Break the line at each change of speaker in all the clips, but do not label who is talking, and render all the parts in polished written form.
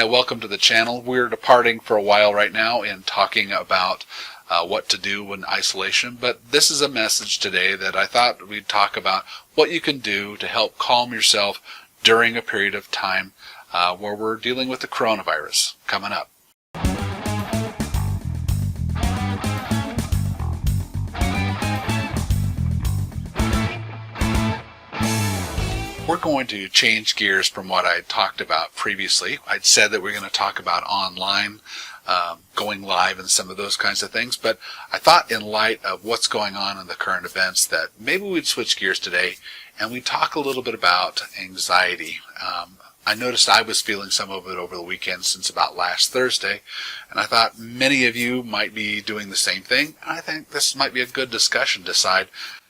Welcome to the channel. We're departing for a while right now in talking about what to do in isolation, but this is a message today that I thought we'd talk about what you can do to help calm yourself during a period of time where we're dealing with the coronavirus coming up. We're going to change gears from what I talked about previously. I'd said that we're going to talk about online, going live and some of those kinds of things, but I thought in light of what's going on in the current events that maybe we'd switch gears today and we'd talk a little bit about anxiety. I noticed I was feeling some of it over the weekend since about last Thursday, and I thought many of you might be doing the same thing. I think this might be a good discussion to decide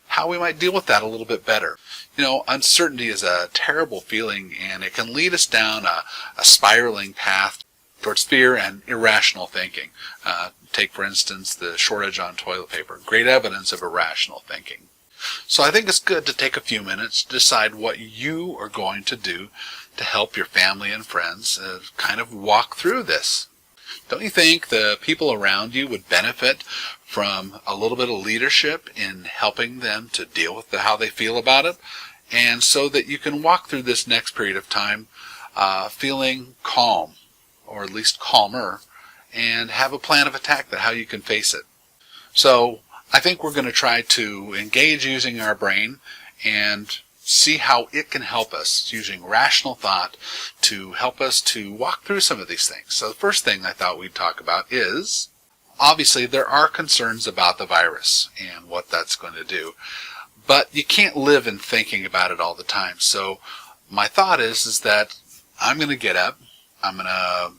how we might deal with that a little bit better. You know, uncertainty is a terrible feeling, and it can lead us down a spiraling path towards fear and irrational thinking. Take, for instance, the shortage on toilet paper. Great evidence of irrational thinking. So I think it's good to take a few minutes to decide what you are going to do to help your family and friends kind of walk through this. Don't you think the people around you would benefit from a little bit of leadership in helping them to deal with how they feel about it? And so that you can walk through this next period of time feeling calm, or at least calmer, and have a plan of attack that how you can face it. So I think we're going to try to engage using our brain and see how it can help us using rational thought to help us to walk through some of these things. So the first thing I thought we'd talk about is, obviously there are concerns about the virus and what that's going to do, but you can't live in thinking about it all the time. So my thought is that I'm going to get up, I'm going to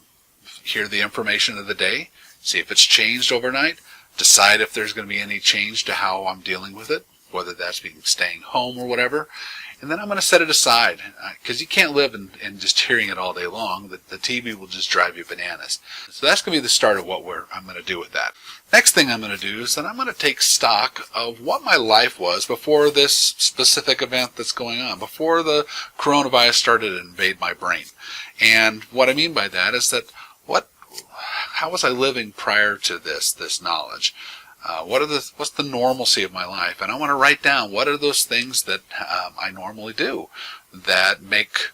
hear the information of the day, see if it's changed overnight, decide if there's going to be any change to how I'm dealing with it, whether that's being staying home or whatever, and then I'm going to set it aside, because you can't live in just hearing it all day long. The TV will just drive you bananas. So that's going to be the start of what I'm going to do with that. Next thing I'm going to do is that I'm going to take stock of what my life was before this specific event that's going on, before the coronavirus started to invade my brain. And what I mean by that is that how was I living prior to this knowledge? What's the normalcy of my life? And I want to write down what are those things that I normally do that make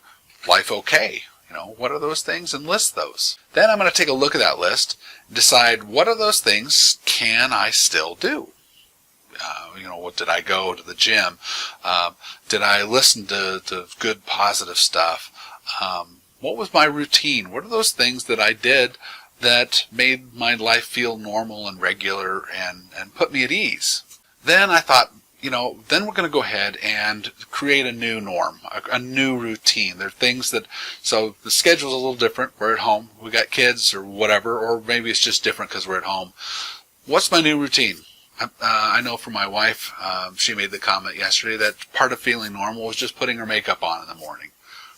life okay. You know, what are those things, and list those. Then I'm going to take a look at that list, decide what are those things can I still do. Did I go to the gym? Did I listen to good positive stuff? What was my routine? What are those things that I did that made my life feel normal and regular and put me at ease? Then I thought, then we're going to go ahead and create a new norm, a new routine. There are things so the schedule's a little different. We're at home. We got kids or whatever, or maybe it's just different because we're at home. What's my new routine? I know for my wife, she made the comment yesterday that part of feeling normal was just putting her makeup on in the morning.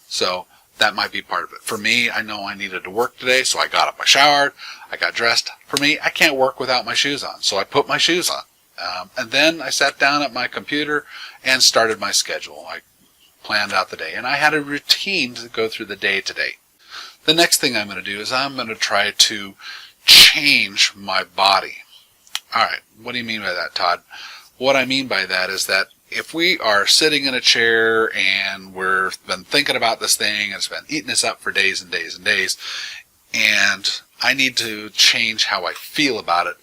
So that might be part of it. For me, I know I needed to work today, so I got up, I showered, I got dressed. For me, I can't work without my shoes on, so I put my shoes on. And then I sat down at my computer and started my schedule. I planned out the day, and I had a routine to go through the day today. The next thing I'm going to do is I'm going to try to change my body. All right, what do you mean by that, Todd? What I mean by that is that if we are sitting in a chair and we've been thinking about this thing and it's been eating us up for days and days and days, and I need to change how I feel about it,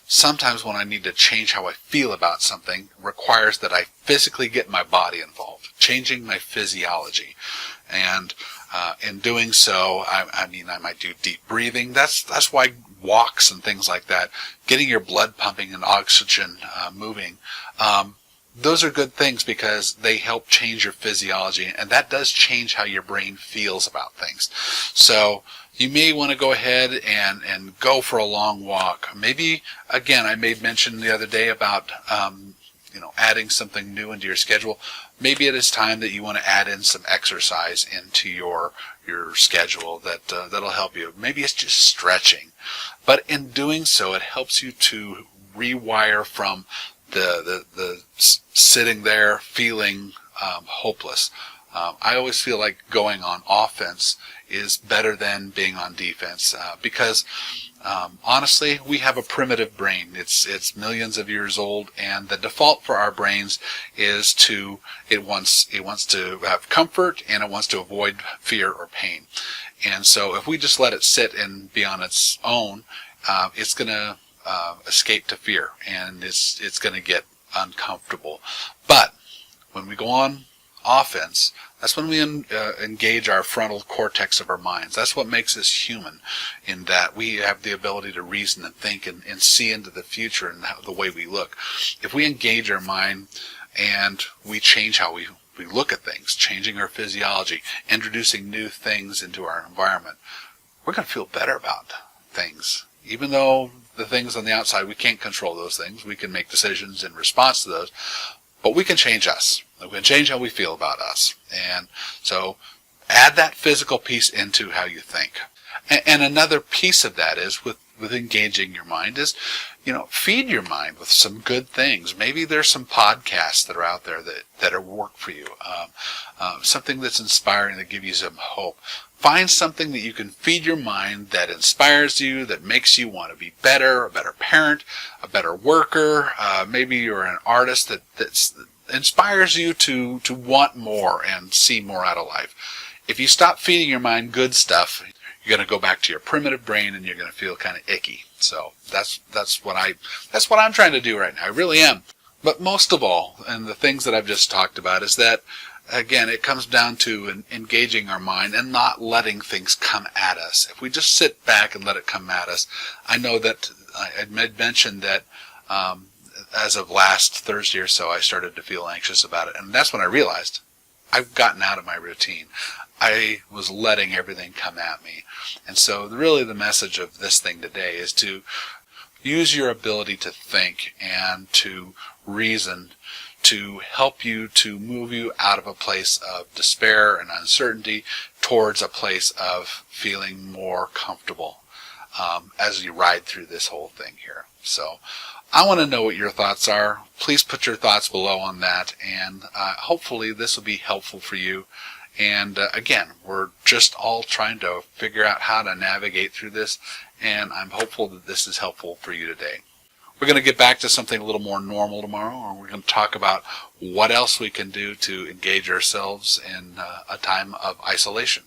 sometimes when I need to change how I feel about something requires that I physically get my body involved, changing my physiology. And in doing so, I might do deep breathing. That's why walks and things like that, getting your blood pumping and oxygen moving, those are good things because they help change your physiology, and that does change how your brain feels about things. So you may want to go ahead and go for a long walk. Maybe, again, I made mention the other day about adding something new into your schedule. Maybe it is time that you want to add in some exercise into your schedule that'll help you. Maybe it's just stretching. But in doing so, it helps you to rewire from the sitting there feeling hopeless. I always feel like going on offense is better than being on defense because honestly, we have a primitive brain. It's millions of years old, and the default for our brains is it wants to have comfort, and it wants to avoid fear or pain. And so if we just let it sit and be on its own, it's going to escape to fear, and it's going to get uncomfortable. But when we go on offense, that's when we engage our frontal cortex of our minds. That's what makes us human, in that we have the ability to reason and think and see into the future and the way we look. If we engage our mind and we change how we look at things, changing our physiology, introducing new things into our environment, we're going to feel better about things. Even though the things on the outside, we can't control those things. We can make decisions in response to those, but we can change us. We can change how we feel about us. And so add that physical piece into how you think. And another piece of that is with engaging your mind is, feed your mind with some good things. Maybe there's some podcasts that are out there that are work for you. Something that's inspiring, that give you some hope. Find something that you can feed your mind that inspires you, that makes you want to be better, a better parent, a better worker. Maybe you're an artist that inspires you to want more and see more out of life. If you stop feeding your mind good stuff, you're going to go back to your primitive brain, and you're going to feel kind of icky. So that's what I'm trying to do right now. I really am. But most of all, and the things that I've just talked about, is that, again, it comes down to engaging our mind and not letting things come at us. If we just sit back and let it come at us, I know that I mentioned that as of last Thursday or so, I started to feel anxious about it. And that's when I realized I've gotten out of my routine. I was letting everything come at me. And so really the message of this thing today is to use your ability to think and to reason to help you, to move you out of a place of despair and uncertainty towards a place of feeling more comfortable as you ride through this whole thing here. So I want to know what your thoughts are. Please put your thoughts below on that, and hopefully this will be helpful for you. And again, we're just all trying to figure out how to navigate through this, and I'm hopeful that this is helpful for you today. We're going to get back to something a little more normal tomorrow, and we're going to talk about what else we can do to engage ourselves in a time of isolation.